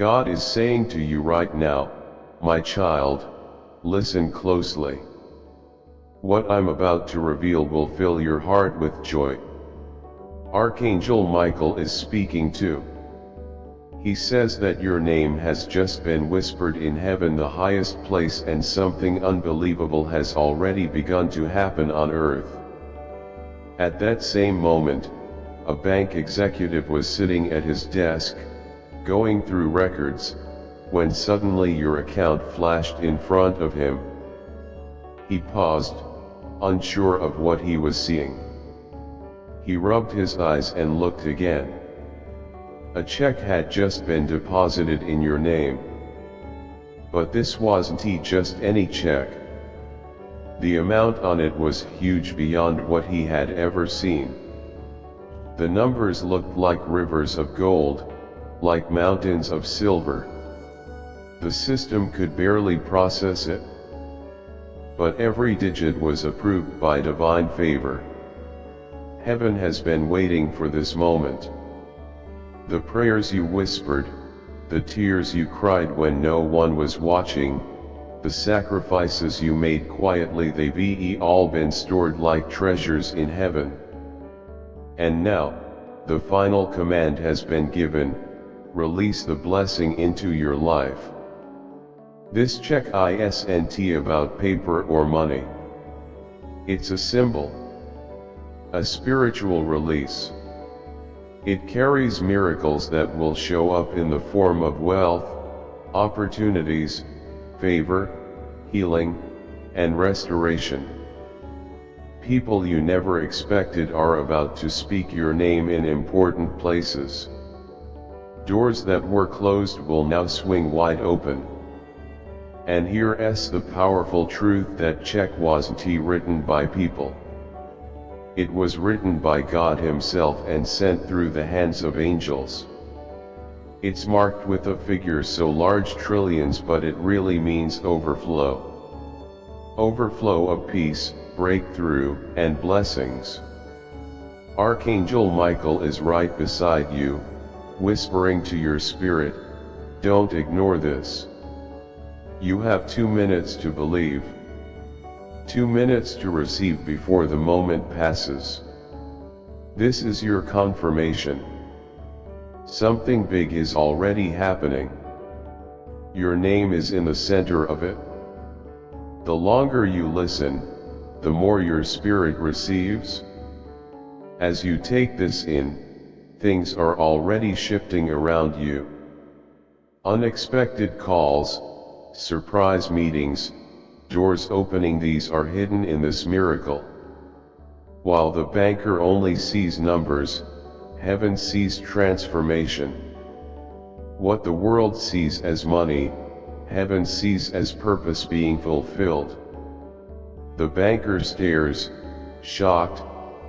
God is saying to you right now, my child, listen closely. What I'm about to reveal will fill your heart with joy. Archangel Michael is speaking too. He says that your name has just been whispered in heaven, the highest place, and something unbelievable has already begun to happen on earth. At that same moment, a bank executive was sitting at his desk, going through records, when suddenly your account flashed in front of him. He paused, unsure of what he was seeing. He rubbed his eyes and looked again. A check had just been deposited in your name. But this wasn't just any check. The amount on it was huge beyond what he had ever seen. The numbers looked like rivers of gold, like mountains of silver. The system could barely process it. But every digit was approved by divine favor. Heaven has been waiting for this moment. The prayers you whispered, the tears you cried when no one was watching, the sacrifices you made quietly, they've all been stored like treasures in heaven. And now, the final command has been given: release the blessing into your life. This check isn't about paper or money. It's a symbol, a spiritual release. It carries miracles that will show up in the form of wealth, opportunities, favor, healing, and restoration. People you never expected are about to speak your name in important places. Doors that were closed will now swing wide open. And here's the powerful truth: that check wasn't written by people. It was written by God Himself and sent through the hands of angels. It's marked with a figure so large, trillions, but it really means overflow. Overflow of peace, breakthrough, and blessings. Archangel Michael is right beside you, whispering to your spirit, don't ignore this. You have 2 minutes to believe. 2 minutes to receive before the moment passes. This is your confirmation. Something big is already happening. Your name is in the center of it. The longer you listen, the more your spirit receives. As you take this in, things are already shifting around you. Unexpected calls, surprise meetings, doors opening, these are hidden in this miracle. While the banker only sees numbers, heaven sees transformation. What the world sees as money, heaven sees as purpose being fulfilled. The banker stares, shocked,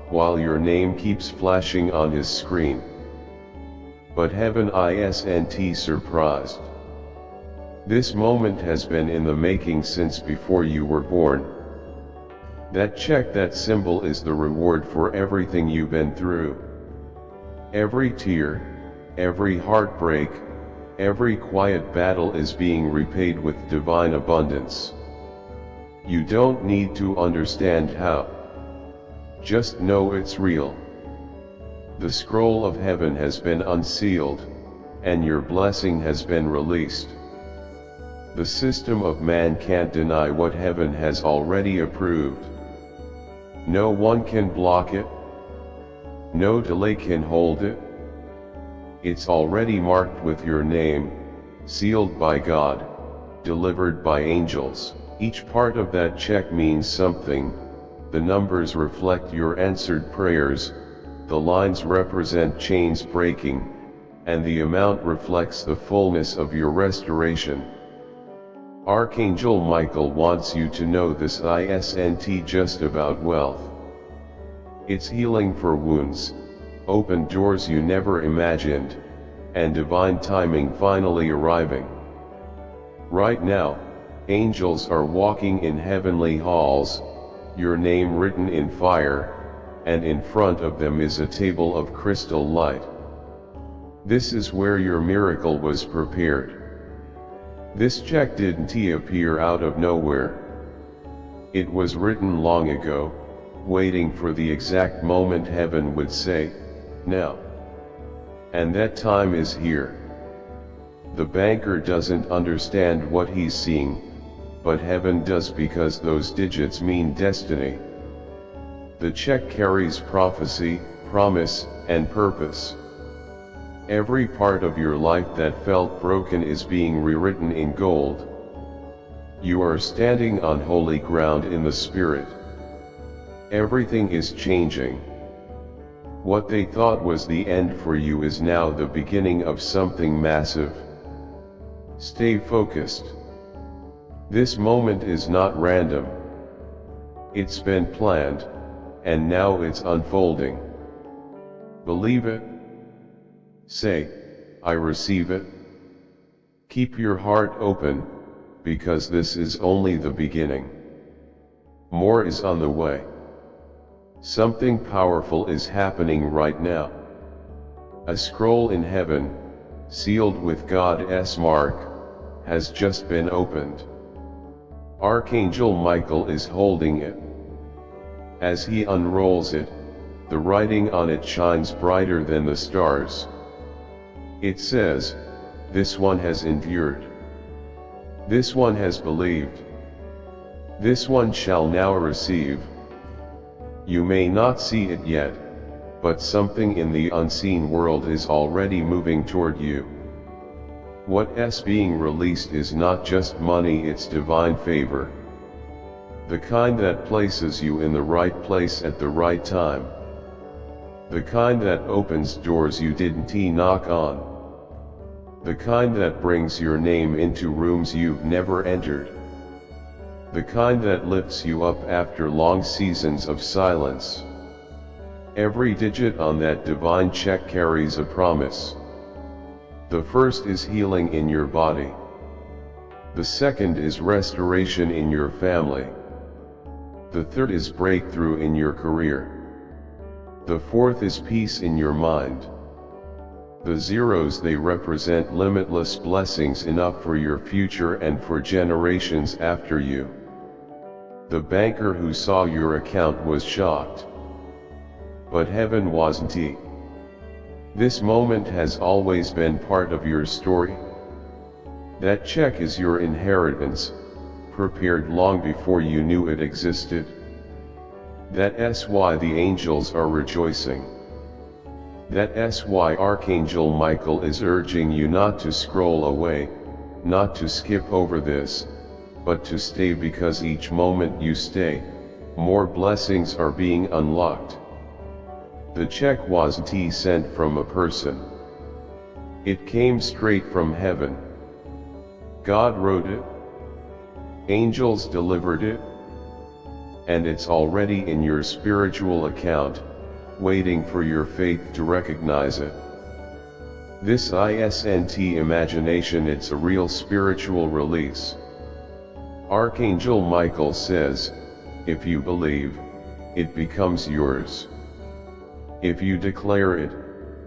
while your name keeps flashing on his screen. But heaven isn't surprised. This moment has been in the making since before you were born. That check, that symbol, is the reward for everything you've been through. Every tear, every heartbreak, every quiet battle is being repaid with divine abundance. You don't need to understand how. Just know it's real. The scroll of heaven has been unsealed, and your blessing has been released. The system of man can't deny what heaven has already approved. No one can block it. No delay can hold it. It's already marked with your name, sealed by God, delivered by angels. Each part of that check means something. The numbers reflect your answered prayers, the lines represent chains breaking, and the amount reflects the fullness of your restoration. Archangel Michael wants you to know this isn't just about wealth. It's healing for wounds, open doors you never imagined, and divine timing finally arriving. Right now, angels are walking in heavenly halls, your name written in fire, and in front of them is a table of crystal light. This is where your miracle was prepared. This check didn't appear out of nowhere. It was written long ago, waiting for the exact moment heaven would say, now. And that time is here. The banker doesn't understand what he's seeing, but heaven does, because those digits mean destiny. The check carries prophecy, promise, and purpose. Every part of your life that felt broken is being rewritten in gold. You are standing on holy ground in the spirit. Everything is changing. What they thought was the end for you is now the beginning of something massive. Stay focused. This moment is not random. It's been planned, and now it's unfolding. Believe it. Say, I receive it. Keep your heart open, because this is only the beginning. More is on the way. Something powerful is happening right now. A scroll in heaven, sealed with God's mark, has just been opened. Archangel Michael is holding it. As he unrolls it, the writing on it shines brighter than the stars. It says, this one has endured. This one has believed. This one shall now receive. You may not see it yet, but something in the unseen world is already moving toward you. What's being released is not just money, it's divine favor. The kind that places you in the right place at the right time. The kind that opens doors you didn't knock on. The kind that brings your name into rooms you've never entered. The kind that lifts you up after long seasons of silence. Every digit on that divine check carries a promise. The first is healing in your body. The second is restoration in your family. The third is breakthrough in your career. The fourth is peace in your mind. The zeros, they represent limitless blessings, enough for your future and for generations after you. The banker who saw your account was shocked. But heaven wasn't. This moment has always been part of your story. That check is your inheritance, prepared long before you knew it existed. That's why the angels are rejoicing. That's why Archangel Michael is urging you not to scroll away, not to skip over this, but to stay, because each moment you stay, more blessings are being unlocked. The check wasn't sent from a person. It came straight from heaven. God wrote it. Angels delivered it. And it's already in your spiritual account, waiting for your faith to recognize it. This isn't imagination, it's a real spiritual release. Archangel Michael says, if you believe, it becomes yours. If you declare it,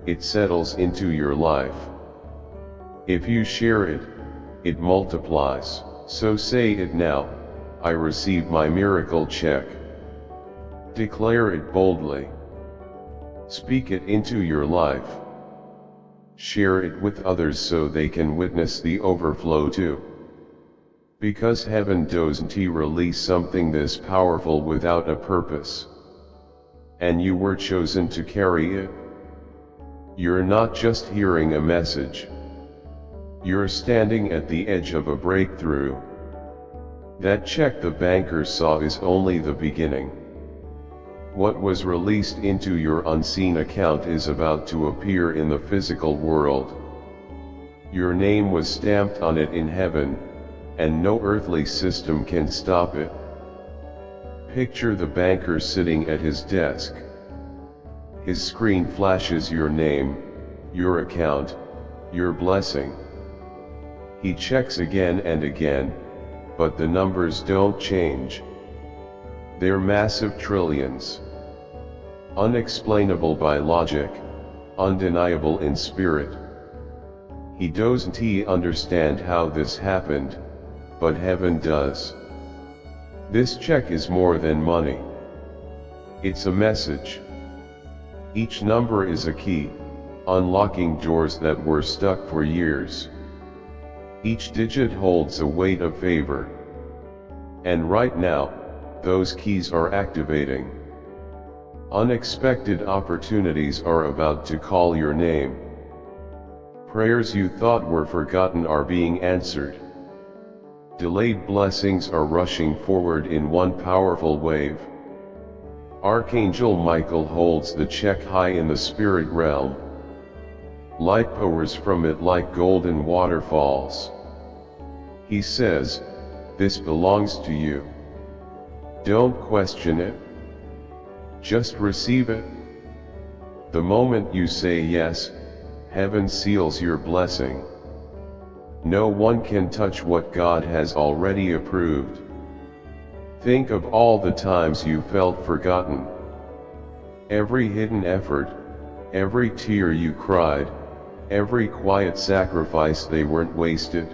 it settles into your life. If you share it, it multiplies. So say it now, I receive my miracle check. Declare it boldly. Speak it into your life. Share it with others so they can witness the overflow too. Because heaven doesn't release something this powerful without a purpose. And you were chosen to carry it. You're not just hearing a message. You're standing at the edge of a breakthrough. That check the banker saw is only the beginning. What was released into your unseen account is about to appear in the physical world. Your name was stamped on it in heaven, and no earthly system can stop it. Picture the banker sitting at his desk. His screen flashes your name, your account, your blessing. He checks again and again, but the numbers don't change. They're massive trillions. Unexplainable by logic, undeniable in spirit. He doesn't understand how this happened, but heaven does. This check is more than money. It's a message. Each number is a key, unlocking doors that were stuck for years. Each digit holds a weight of favor. And right now, those keys are activating. Unexpected opportunities are about to call your name. Prayers you thought were forgotten are being answered. Delayed blessings are rushing forward in one powerful wave. Archangel Michael holds the check high in the spirit realm. Light pours from it like golden waterfalls. He says, "This belongs to you. Don't question it. Just receive it." The moment you say yes, heaven seals your blessing. No one can touch what God has already approved. Think of all the times you felt forgotten. Every hidden effort, every tear you cried, every quiet sacrifice, they weren't wasted.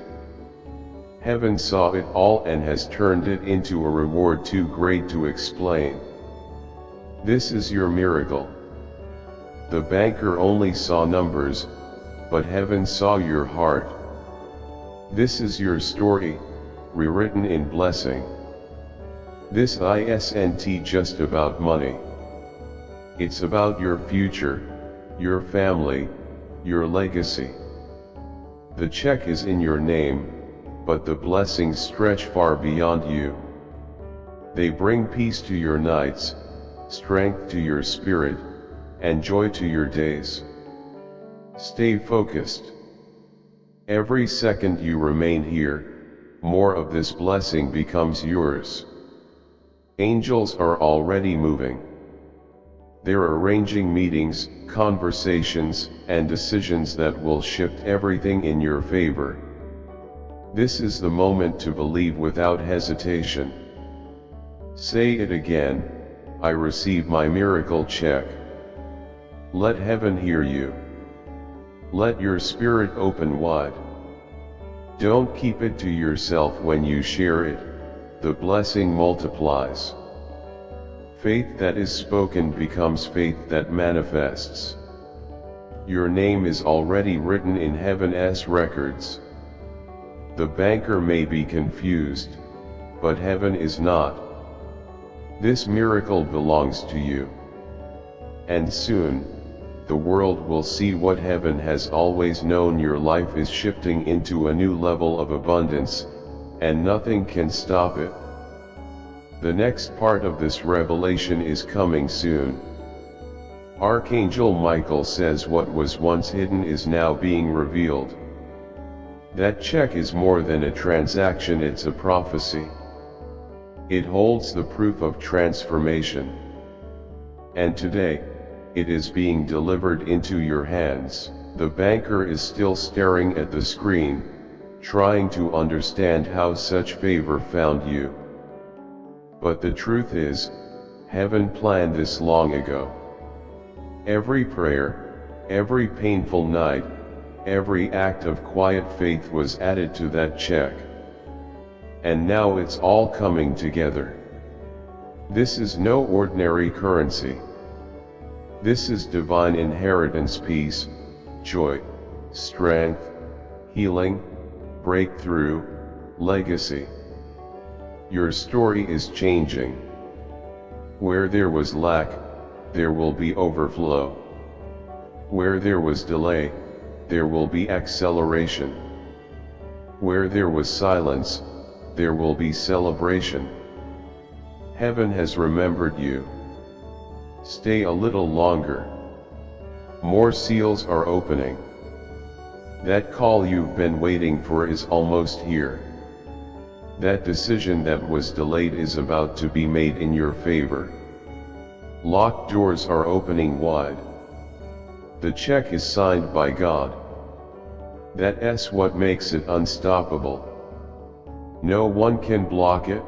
Heaven saw it all and has turned it into a reward too great to explain. This is your miracle. The banker only saw numbers, but heaven saw your heart. This is your story, rewritten in blessing. This isn't just about money. It's about your future, your family, your legacy. The check is in your name, but the blessings stretch far beyond you. They bring peace to your nights, strength to your spirit, and joy to your days. Stay focused. Every second you remain here, more of this blessing becomes yours. Angels are already moving. They're arranging meetings, conversations, and decisions that will shift everything in your favor. This is the moment to believe without hesitation. Say it again, "I receive my miracle check." Let heaven hear you. Let your spirit open wide. Don't keep it to yourself. When you share it, the blessing multiplies. Faith that is spoken becomes faith that manifests. Your name is already written in heaven's records. The banker may be confused, but heaven is not. This miracle belongs to you. And soon, the world will see what heaven has always known. Your life is shifting into a new level of abundance, and nothing can stop it. The next part of this revelation is coming soon. Archangel Michael says what was once hidden is now being revealed. That check is more than a transaction, it's a prophecy. It holds the proof of transformation. And today, it is being delivered into your hands. The banker is still staring at the screen, trying to understand how such favor found you. But the truth is, heaven planned this long ago. Every prayer, every painful night, every act of quiet faith was added to that check. And now it's all coming together. This is no ordinary currency. This is divine inheritance, peace, joy, strength, healing, breakthrough, legacy. Your story is changing. Where there was lack, there will be overflow. Where there was delay, there will be acceleration. Where there was silence, there will be celebration. Heaven has remembered you. Stay a little longer. More seals are opening. That call you've been waiting for is almost here. That decision that was delayed is about to be made in your favor. Locked doors are opening wide. The check is signed by God. That's what makes it unstoppable. No one can block it.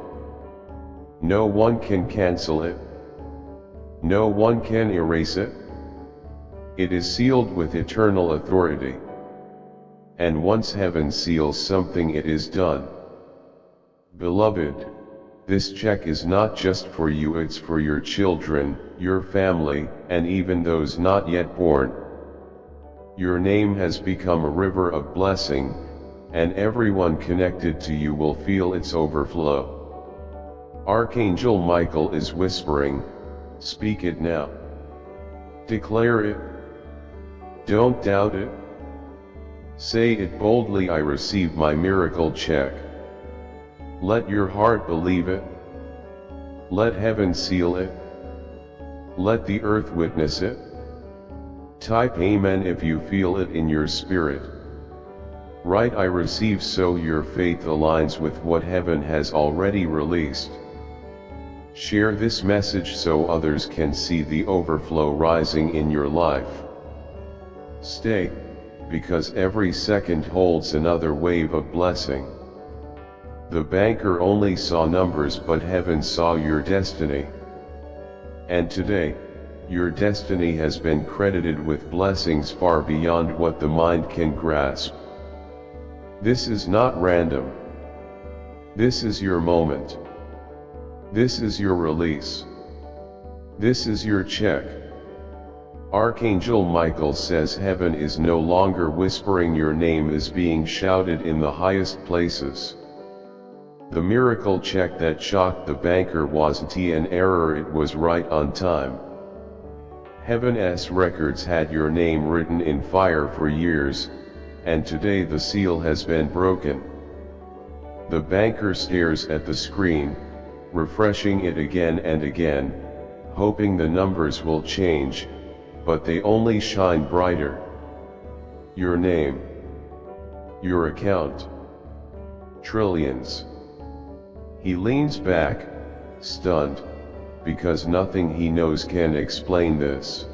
No one can cancel it. No one can erase it. It is sealed with eternal authority. and once heaven seals something, it is done. Beloved, this check is not just for you, it's for your children, your family, and even those not yet born. Your name has become a river of blessing, and everyone connected to you will feel its overflow. Archangel Michael is whispering, speak it now. Declare it. Don't doubt it. Say it boldly, I receive my miracle check. Let your heart believe it. Let heaven seal it. Let the earth witness it. Type Amen if you feel it in your spirit. Write I receive so your faith aligns with what heaven has already released. Share this message so others can see the overflow rising in your life. Stay, because every second holds another wave of blessing. The banker only saw numbers, but heaven saw your destiny. And today, your destiny has been credited with blessings far beyond what the mind can grasp. This is not random. This is your moment. This is your release. This is your check. Archangel Michael says heaven is no longer whispering, your name is being shouted in the highest places. The miracle check that shocked the banker wasn't an error, it was right on time. Heaven's records had your name written in fire for years, and today the seal has been broken. The banker stares at the screen, refreshing it again and again, hoping the numbers will change, but they only shine brighter. Your name. Your account. Trillions. He leans back, stunned, because nothing he knows can explain this.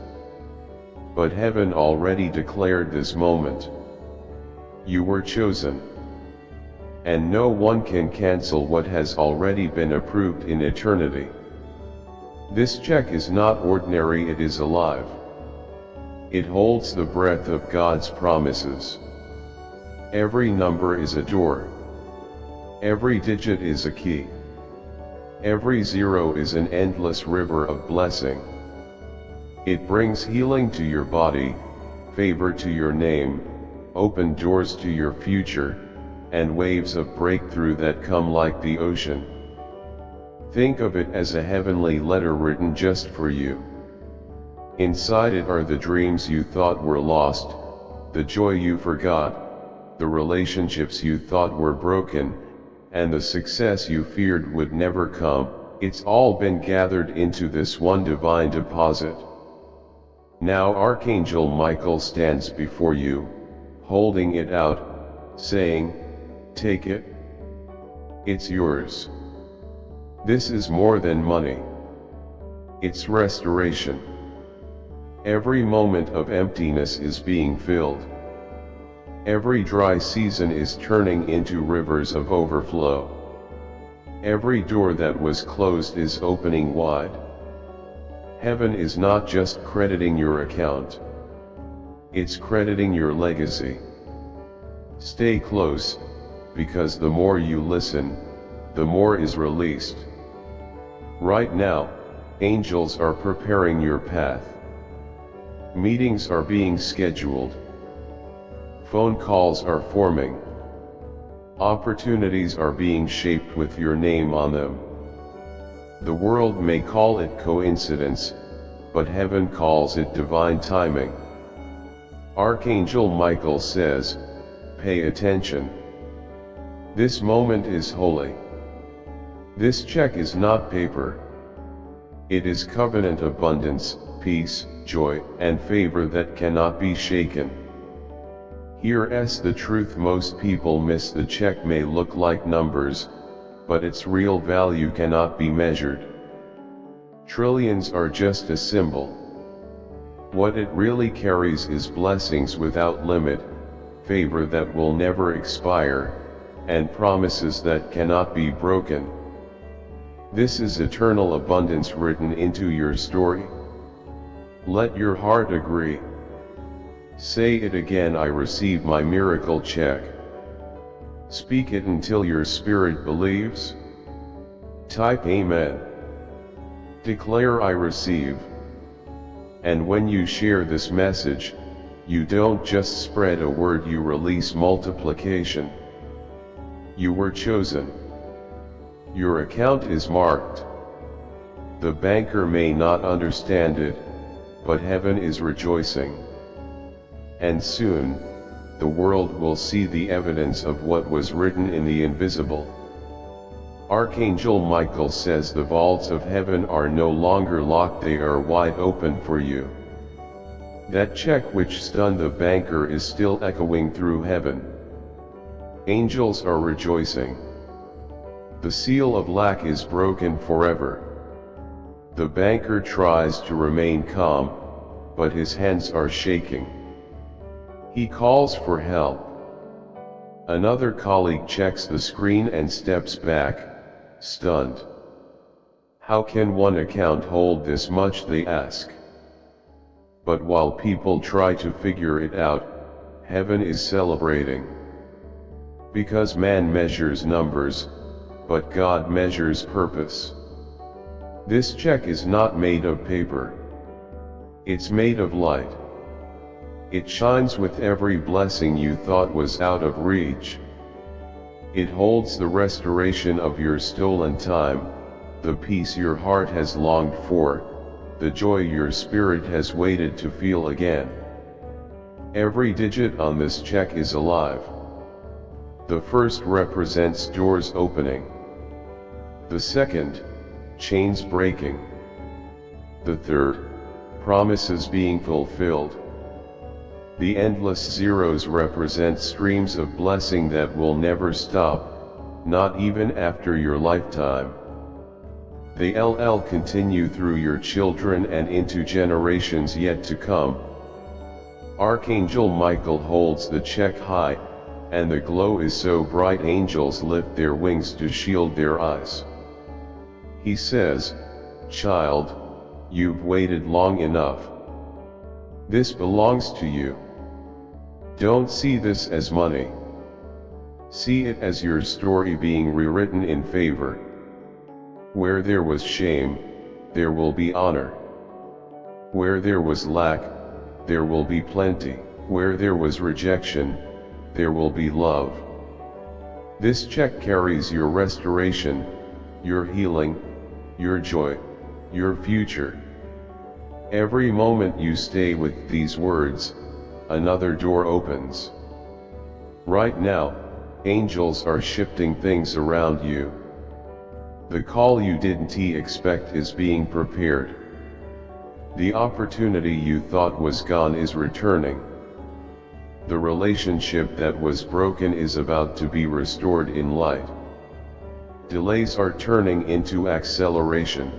But heaven already declared this moment. You were chosen. And no one can cancel what has already been approved in eternity. This check is not ordinary, it is alive. It holds the breath of God's promises. Every number is a door. Every digit is a key. Every zero is an endless river of blessing. It brings healing to your body, favor to your name, open doors to your future, and waves of breakthrough that come like the ocean. Think of it as a heavenly letter written just for you. Inside it are the dreams you thought were lost, the joy you forgot, the relationships you thought were broken, and the success you feared would never come. It's all been gathered into this one divine deposit. Now Archangel Michael stands before you, holding it out, saying, take it. It's yours. This is more than money. It's restoration. Every moment of emptiness is being filled. Every dry season is turning into rivers of overflow. Every door that was closed is opening wide. Heaven is not just crediting your account. It's crediting your legacy. Stay close, because the more you listen, the more is released. Right now, angels are preparing your path. Meetings are being scheduled. Phone calls are forming. Opportunities are being shaped with your name on them. The world may call it coincidence, but heaven calls it divine timing. Archangel Michael says, pay attention. This moment is holy. This check is not paper. It is covenant abundance, peace, joy, and favor that cannot be shaken. Here's the truth: most people miss the check. May look like numbers, but its real value cannot be measured. Trillions are just a symbol. What it really carries is blessings without limit, favor that will never expire, and promises that cannot be broken. This is eternal abundance written into your story. Let your heart agree. Say it again, I receive my miracle check. Speak it until your spirit believes. Type Amen. Declare I receive. And when you share this message, you don't just spread a word, you release multiplication. You were chosen. Your account is marked. The banker may not understand it, but heaven is rejoicing. And soon, the world will see the evidence of what was written in the invisible. Archangel Michael says the vaults of heaven are no longer locked, they are wide open for you. That check which stunned the banker is still echoing through heaven. Angels are rejoicing. The seal of lack is broken forever. The banker tries to remain calm, but his hands are shaking. He calls for help. Another colleague checks the screen and steps back, stunned. How can one account hold this much, they ask. But while people try to figure it out, heaven is celebrating. Because man measures numbers, but God measures purpose. This check is not made of paper. It's made of light. It shines with every blessing you thought was out of reach. It holds the restoration of your stolen time, the peace your heart has longed for, the joy your spirit has waited to feel again. Every digit on this check is alive. The first represents doors opening. The second, chains breaking. The third, promises being fulfilled. The endless zeros represent streams of blessing that will never stop, not even after your lifetime. The LL continue through your children and into generations yet to come. Archangel Michael holds the check high, and the glow is so bright angels lift their wings to shield their eyes. He says, "Child, you've waited long enough. This belongs to you. Don't see this as money. See it as your story being rewritten in favor. Where there was shame, there will be honor. Where there was lack, there will be plenty. Where there was rejection, there will be love." This check carries your restoration, your healing, your joy, your future. Every moment you stay with these words, another door opens. Right now, angels are shifting things around you. The call you didn't expect is being prepared. The opportunity you thought was gone is returning. The relationship that was broken is about to be restored in light. Delays are turning into acceleration.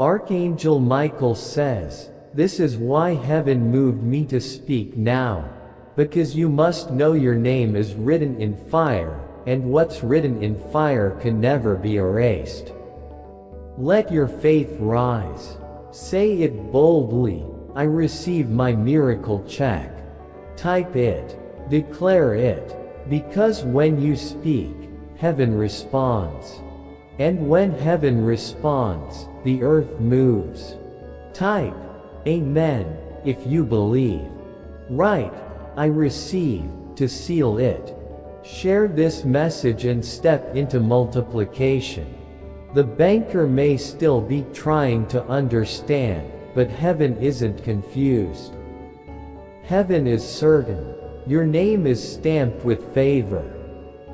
Archangel Michael says, "This is why heaven moved me to speak now, because you must know your name is written in fire, and what's written in fire can never be erased. Let your faith rise. Say it boldly, I receive my miracle check. Type it, declare it, because when you speak, heaven responds. And when heaven responds, the earth moves. Type, Amen, if you believe. Write, I receive, to seal it. Share this message and step into multiplication. The banker may still be trying to understand, but heaven isn't confused. Heaven is certain. Your name is stamped with favor.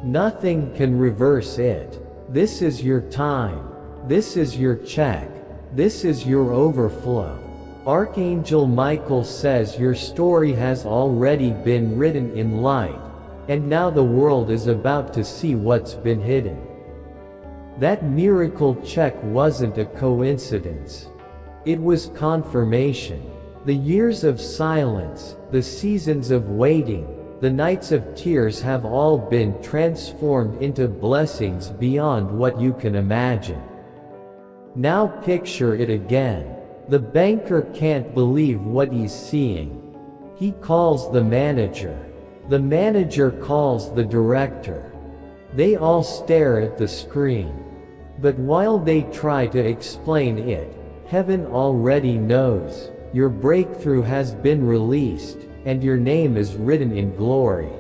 Nothing can reverse it. This is your time. This is your check. This is your overflow. Archangel Michael says your story has already been written in light, and now the world is about to see what's been hidden. That miracle check wasn't a coincidence. It was confirmation. The years of silence, the seasons of waiting, the nights of tears have all been transformed into blessings beyond what you can imagine. Now picture it again. The banker can't believe what he's seeing. He calls the manager. The manager calls the director. They all stare at the screen. But while they try to explain it, heaven already knows. Your breakthrough has been released, and your name is written in glory.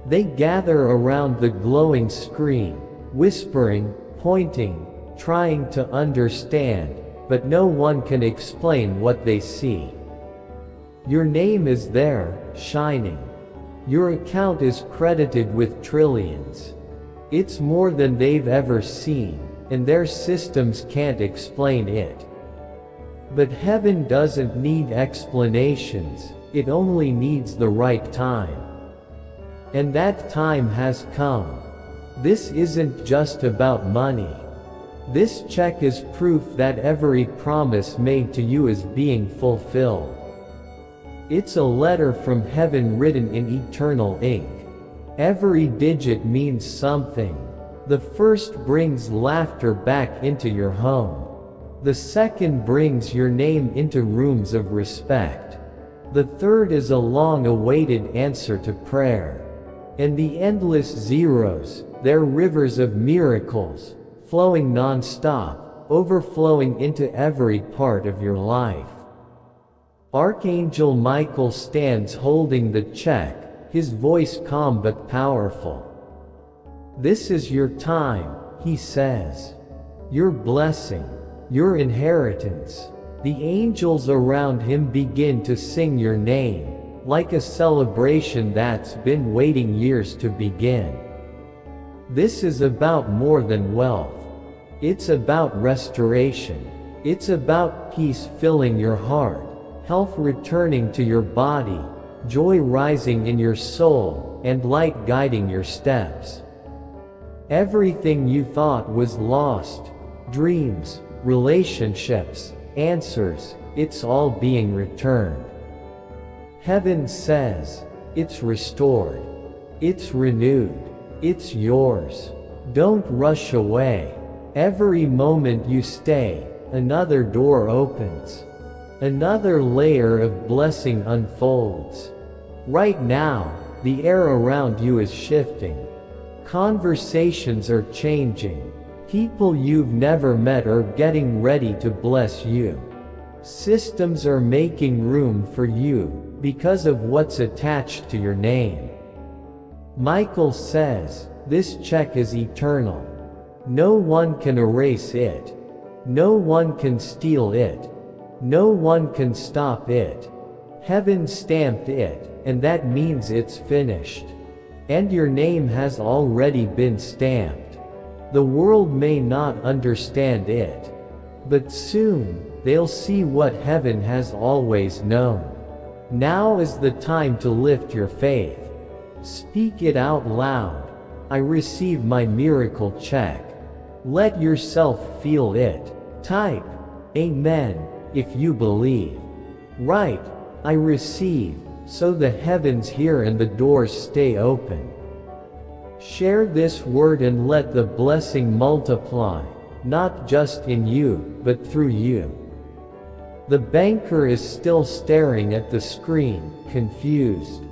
They gather around the glowing screen, whispering, pointing, trying to understand, but no one can explain what they see. Your name is there, shining. Your account is credited with trillions. It's more than they've ever seen, and their systems can't explain it. But heaven doesn't need explanations, it only needs the right time. And that time has come. This isn't just about money. This check is proof that every promise made to you is being fulfilled. It's a letter from heaven written in eternal ink. Every digit means something. The first brings laughter back into your home. The second brings your name into rooms of respect. The third is a long-awaited answer to prayer. And the endless zeros, they're rivers of miracles, flowing non-stop, overflowing into every part of your life. Archangel Michael stands holding the check, his voice calm but powerful. This is your time, he says. Your blessing. Your inheritance. The angels around him begin to sing your name, like a celebration that's been waiting years to begin. This is about more than wealth. It's about restoration. It's about peace filling your heart, health returning to your body, joy rising in your soul, and light guiding your steps. Everything you thought was lost, dreams, relationships, answers, it's all being returned. Heaven says, it's restored. It's renewed. It's yours. Don't rush away. Every moment you stay, another door opens. Another layer of blessing unfolds. Right now, the air around you is shifting. Conversations are changing. People you've never met are getting ready to bless you. Systems are making room for you, because of what's attached to your name. Michael says, this check is eternal. No one can erase it. No one can steal it. No one can stop it. Heaven stamped it, and that means it's finished. And your name has already been stamped. The world may not understand it, but soon, they'll see what heaven has always known. Now is the time to lift your faith. Speak it out loud. I receive my miracle check. Let yourself feel it. Type, Amen, if you believe. Write, I receive, so the heavens hear and the doors stay open. Share this word and let the blessing multiply, not just in you, but through you. The banker is still staring at the screen, confused.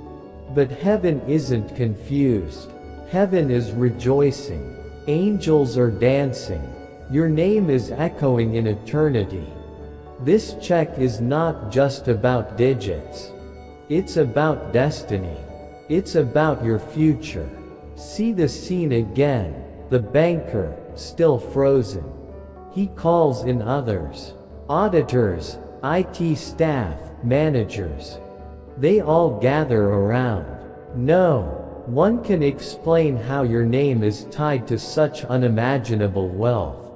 But heaven isn't confused. Heaven is rejoicing. Angels are dancing. Your name is echoing in eternity. This check is not just about digits. It's about destiny. It's about your future. See the scene again, the banker, still frozen. He calls in others. Auditors, IT staff, managers. They all gather around. No one can explain how your name is tied to such unimaginable wealth.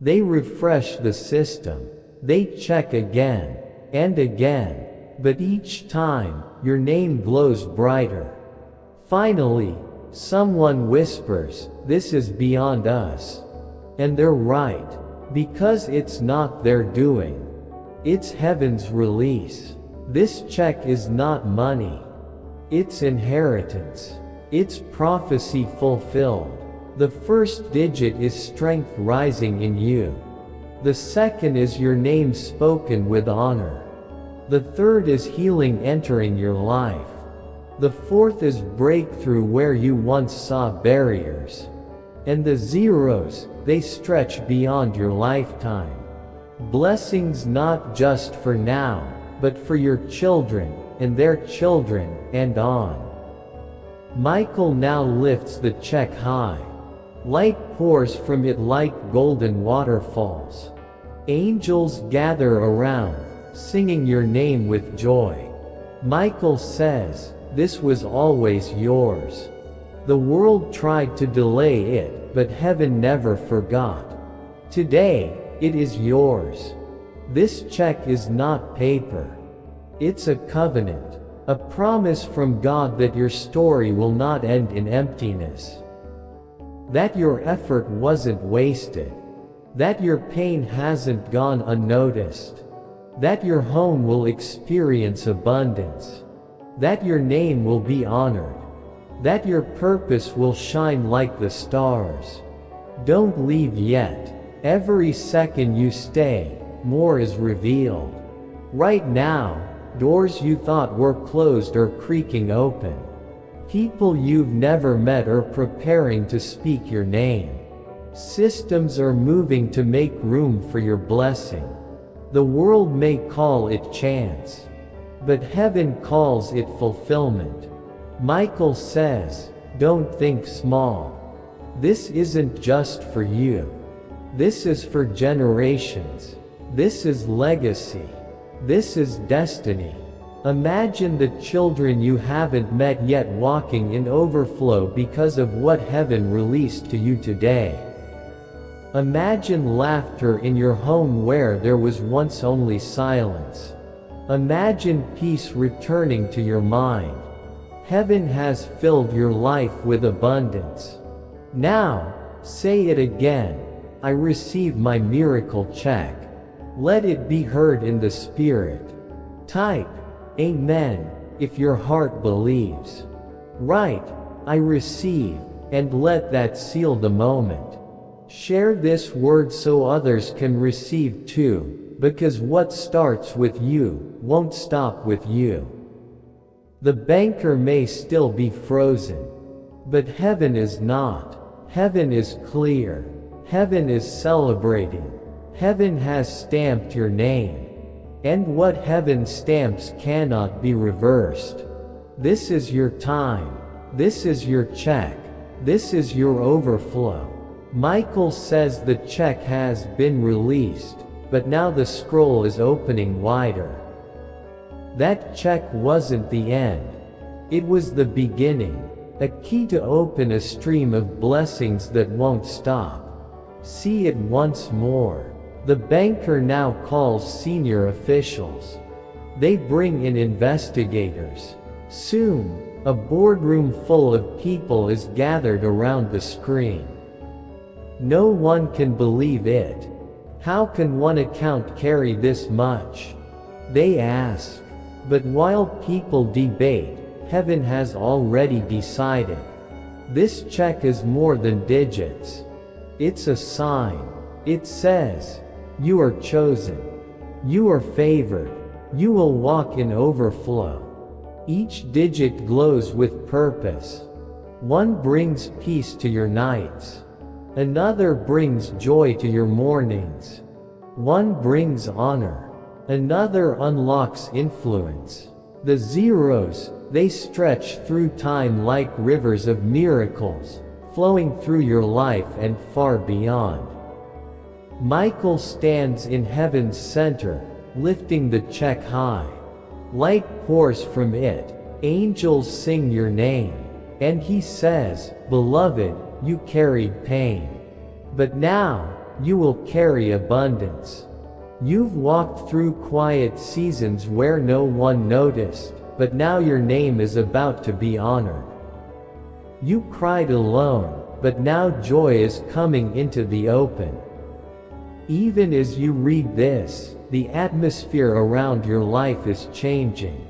They refresh the system. They check again and again, but each time, your name glows brighter. Finally, someone whispers, this is beyond us. And they're right, because it's not their doing. It's heaven's release. This check is not money. It's inheritance. It's prophecy fulfilled. The first digit is strength rising in you. The second is your name spoken with honor. The third is healing entering your life. The fourth is breakthrough where you once saw barriers. And the zeros, they stretch beyond your lifetime. Blessings not just for now, but for your children, and their children, and on. Michael now lifts the check high. Light pours from it like golden waterfalls. Angels gather around, singing your name with joy. Michael says, "This was always yours." The world tried to delay it, but heaven never forgot. Today, it is yours. This check is not paper. It's a covenant, a promise from God that your story will not end in emptiness. That your effort wasn't wasted. That your pain hasn't gone unnoticed. That your home will experience abundance. That your name will be honored. That your purpose will shine like the stars. Don't leave yet. Every second you stay, more is revealed. Right now, doors you thought were closed are creaking open. People you've never met are preparing to speak your name. Systems are moving to make room for your blessing. The world may call it chance, but heaven calls it fulfillment. Michael says, don't think small. This isn't just for you. This is for generations. This is legacy. This is destiny. Imagine the children you haven't met yet walking in overflow because of what heaven released to you today. Imagine laughter in your home where there was once only silence. Imagine peace returning to your mind. Heaven has filled your life with abundance. Now, say it again. I receive my miracle check. Let it be heard in the spirit. Type, Amen, if your heart believes. Write, I receive, and let that seal the moment. Share this word so others can receive too, because what starts with you, won't stop with you. The banker may still be frozen, but heaven is not. Heaven is clear. Heaven is celebrating. Heaven has stamped your name. And what heaven stamps cannot be reversed. This is your time. This is your check. This is your overflow. Michael says the check has been released, but now the scroll is opening wider. That check wasn't the end. It was the beginning, a key to open a stream of blessings that won't stop. See it once more. The banker now calls senior officials. They bring in investigators. Soon, a boardroom full of people is gathered around the screen. No one can believe it. How can one account carry this much? They ask. But while people debate, heaven has already decided. This check is more than digits. It's a sign. It says, you are chosen. You are favored. You will walk in overflow. Each digit glows with purpose. One brings peace to your nights. Another brings joy to your mornings. One brings honor. Another unlocks influence. The zeros, they stretch through time like rivers of miracles, flowing through your life and far beyond. Michael stands in heaven's center, lifting the check high. Light pours from it. Angels sing your name. And he says, beloved, you carried pain. But now, you will carry abundance. You've walked through quiet seasons where no one noticed, but now your name is about to be honored. You cried alone, but now joy is coming into the open. Even as you read this, the atmosphere around your life is changing.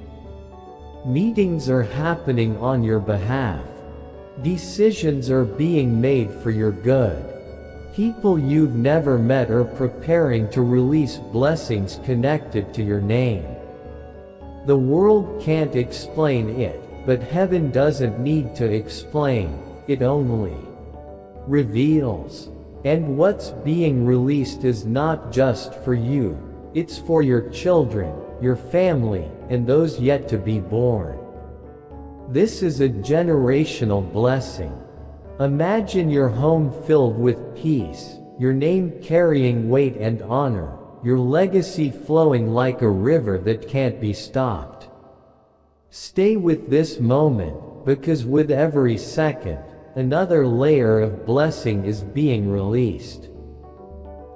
Meetings are happening on your behalf. Decisions are being made for your good. People you've never met are preparing to release blessings connected to your name. The world can't explain it, but heaven doesn't need to explain, it only reveals. And what's being released is not just for you, it's for your children, your family, and those yet to be born. This is a generational blessing. Imagine your home filled with peace, your name carrying weight and honor, your legacy flowing like a river that can't be stopped. Stay with this moment, because with every second, another layer of blessing is being released.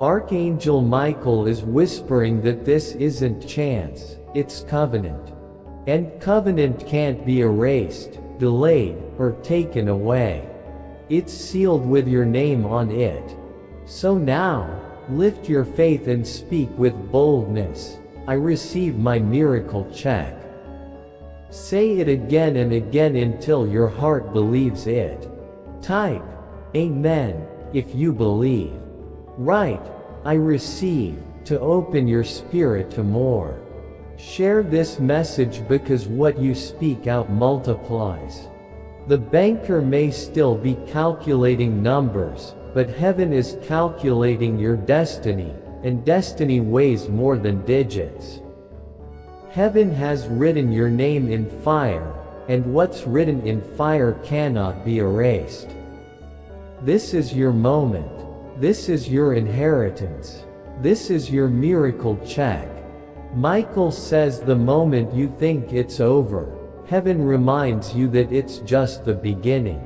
Archangel Michael is whispering that this isn't chance, it's covenant. And covenant can't be erased, delayed, or taken away. It's sealed with your name on it. So now, lift your faith and speak with boldness. I receive my miracle check. Say it again and again until your heart believes it. Type, Amen, if you believe. Write, I receive, to open your spirit to more. Share this message because what you speak out multiplies. The banker may still be calculating numbers, but heaven is calculating your destiny, and destiny weighs more than digits. Heaven has written your name in fire, and what's written in fire cannot be erased. This is your moment. This is your inheritance. This is your miracle check. Michael says the moment you think it's over, heaven reminds you that it's just the beginning.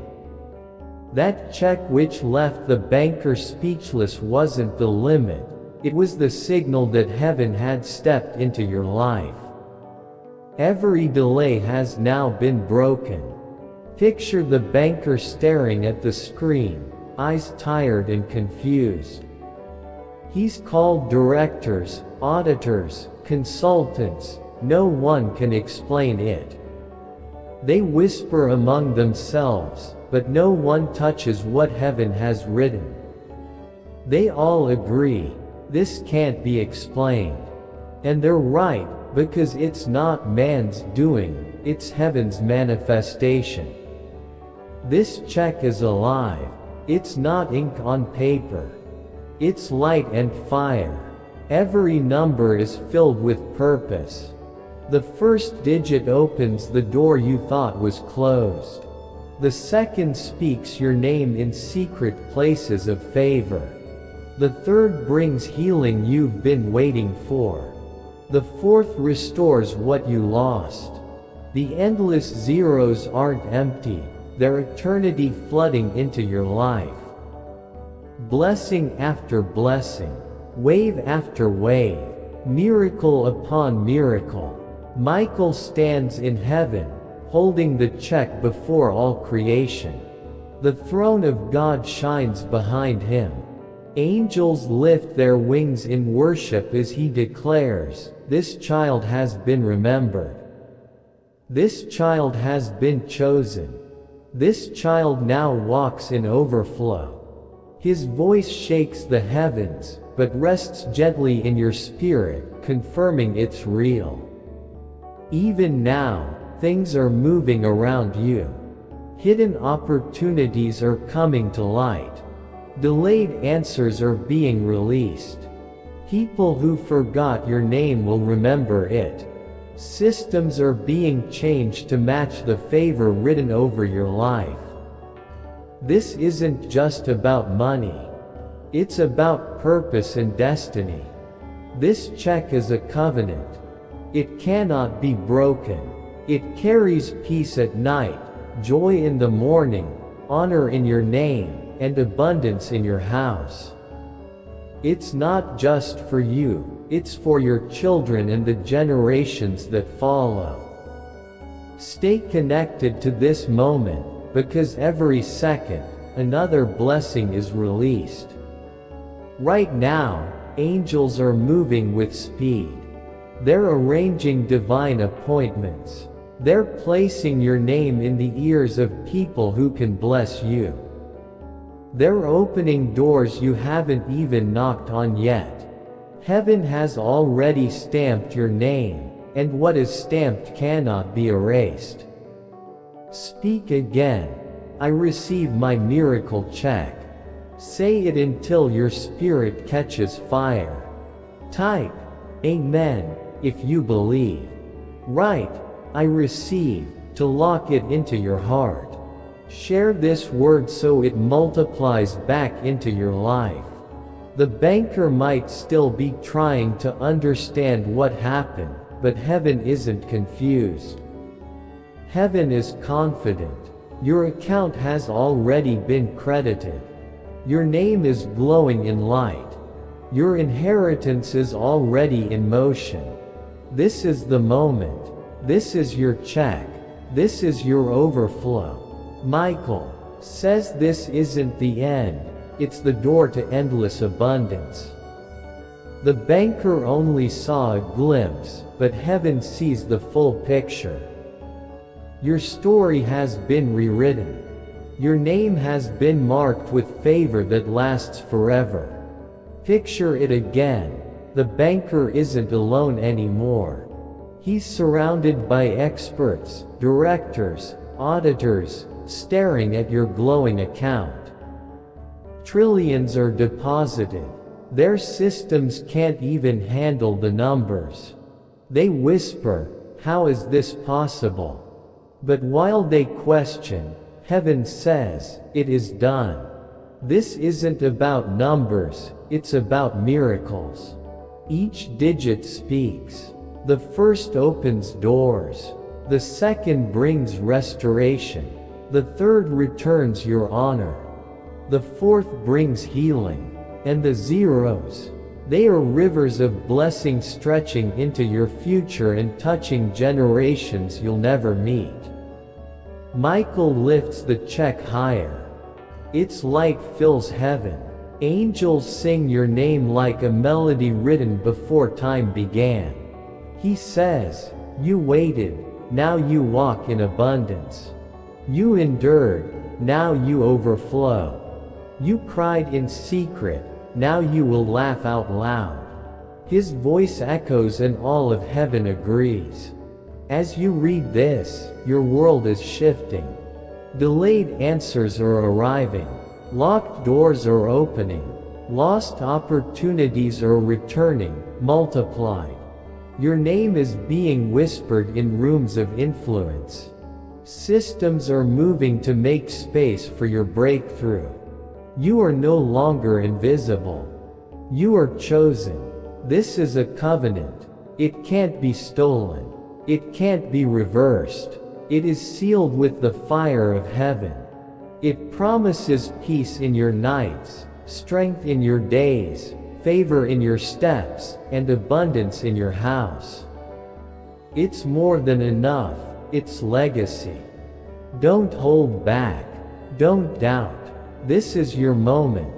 That check which left the banker speechless wasn't the limit, it was the signal that heaven had stepped into your life. Every delay has now been broken. Picture the banker staring at the screen, eyes tired and confused. He's called directors, auditors, consultants, no one can explain it. They whisper among themselves, but no one touches what heaven has written. They all agree, this can't be explained. And they're right, because it's not man's doing, it's heaven's manifestation. This check is alive. It's not ink on paper. It's light and fire. Every number is filled with purpose. The first digit opens the door you thought was closed. The second speaks your name in secret places of favor. The third brings healing you've been waiting for. The fourth restores what you lost. The endless zeros aren't empty, they're eternity flooding into your life. Blessing after blessing, wave after wave, miracle upon miracle. Michael stands in heaven, holding the check before all creation. The throne of God shines behind him. Angels lift their wings in worship as he declares, "This child has been remembered. This child has been chosen. This child now walks in overflow." His voice shakes the heavens, but rests gently in your spirit, confirming it's real. Even now, things are moving around you. Hidden opportunities are coming to light. Delayed answers are being released. People who forgot your name will remember it. Systems are being changed to match the favor written over your life. This isn't just about money. It's about purpose and destiny. This check is a covenant. It cannot be broken. It carries peace at night, joy in the morning, honor in your name, and abundance in your house. It's not just for you, it's for your children and the generations that follow. Stay connected to this moment, because every second, another blessing is released. Right now, angels are moving with speed. They're arranging divine appointments. They're placing your name in the ears of people who can bless you. They're opening doors you haven't even knocked on yet. Heaven has already stamped your name, and what is stamped cannot be erased. Speak again. I receive my miracle check. Say it until your spirit catches fire. Type, Amen, if you believe. Write, I receive, to lock it into your heart. Share this word so it multiplies back into your life. The banker might still be trying to understand what happened, but heaven isn't confused. Heaven is confident. Your account has already been credited. Your name is glowing in light. Your inheritance is already in motion. This is the moment. This is your check. This is your overflow. Michael says this isn't the end. It's the door to endless abundance. The banker only saw a glimpse, but heaven sees the full picture. Your story has been rewritten. Your name has been marked with favor that lasts forever. Picture it again. The banker isn't alone anymore. He's surrounded by experts, directors, auditors, staring at your glowing account. Trillions are deposited. Their systems can't even handle the numbers. They whisper, how is this possible? But while they question, heaven says, it is done. This isn't about numbers, it's about miracles. Each digit speaks. The first opens doors. The second brings restoration. The third returns your honor. The fourth brings healing. And the zeros, they are rivers of blessing stretching into your future and touching generations you'll never meet. Michael lifts the check higher. Its light fills heaven. Angels sing your name like a melody written before time began. He says, you waited, now you walk in abundance. You endured, now you overflow. You cried in secret, now you will laugh out loud. His voice echoes and all of heaven agrees. As you read this, your world is shifting. Delayed answers are arriving. Locked doors are opening. Lost opportunities are returning, multiplied. Your name is being whispered in rooms of influence. Systems are moving to make space for your breakthrough. You are no longer invisible. You are chosen. This is a covenant. It can't be stolen. It can't be reversed. It is sealed with the fire of heaven. It promises peace in your nights, strength in your days, favor in your steps, and abundance in your house. It's more than enough, it's legacy. Don't hold back. Don't doubt. This is your moment.